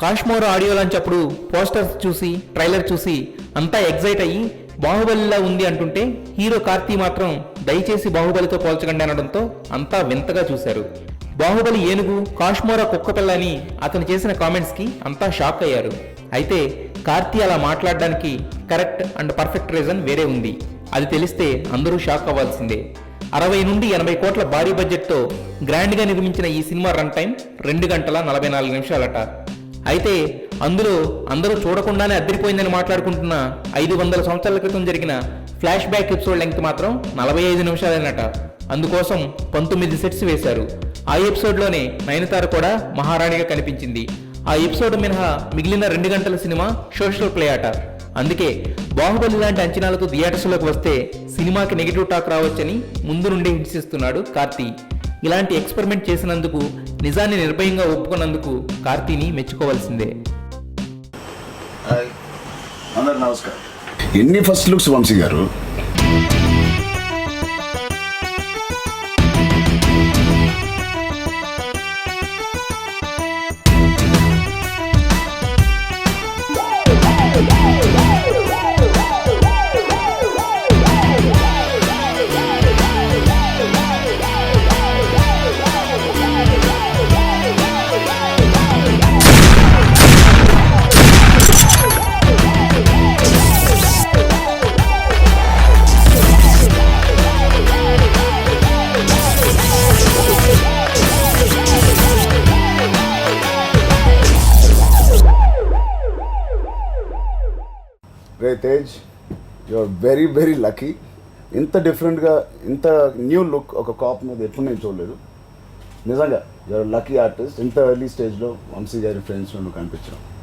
Kashmora audio launch అప్పుడు posters చూసి trailer చూసి అంతా ఎగ్జైట్ అయ్యి బాహుబలిలా ఉంది అంటుంటే హీరో కార్తీ మాత్రం దయచేసి బాహుబలితో పోల్చకండి అనడంతో అంతా వింతగా చూశారు. బాహుబలి ఏనుగు, కాశ్మోరా కుక్కపిల్ల అని అతను చేసిన కామెంట్స్ కి అంతా షాక్ అయ్యారు. అయితే కార్తీ అలా మాట్లాడడానికి కరెక్ట్ అండ్ పర్ఫెక్ట్ రీజన్ వేరే ఉంది. అది తెలిస్తే అందరూ షాక్ అవ్వాల్సిందే. 60 నుండి 80 కోట్ల భారీ బడ్జెట్తో గ్రాండ్గా నిర్మించిన ఈ సినిమా రన్ టైం 2 గంటల 44 నిమిషాలట. అయితే అందులో అందరూ చూడకుండానే అద్దరిపోయిందని మాట్లాడుకుంటున్న 500 సంవత్సరాల క్రితం జరిగిన ఫ్లాష్ బ్యాక్ ఎపిసోడ్ లెంగ్త్ మాత్రం 45 నిమిషాలేనట. అందుకోసం 19 సెట్స్ వేశారు. ఆ ఎపిసోడ్లోనే నయనతార కూడా మహారాణిగా కనిపించింది. ఆ ఎపిసోడ్ మినహా మిగిలిన 2 గంటల సినిమా సోషల్ ప్లే ఆట. అందుకే బాహుబలి లాంటి అంచనాలతో థియేటర్స్లోకి వస్తే సినిమాకి నెగిటివ్ టాక్ రావచ్చని ముందు నుండి హింసిస్తున్నాడు కార్తీ. ఇలాంటి ఎక్స్పెరిమెంట్ చేసినందుకు, నిజాన్ని నిర్భయంగా ఒప్పుకున్నందుకు కార్తీని మెచ్చుకోవాల్సిందే. అందరు నమస్కారం. ఎన్ని first looks Vamshi garu? Rey Tej, you are very very lucky. ఇంత డిఫరెంట్గా, ఇంత న్యూ లుక్ ఒక కాప్ మీద ఎప్పుడు నేను చూడలేదు. నిజంగా యు ఆర్ లక్కీ ఆర్టిస్ట్. ఇంత ఎర్లీ స్టేజ్లో వంశీ గారి ఫ్రెండ్స్లో నువ్వు కనిపించడం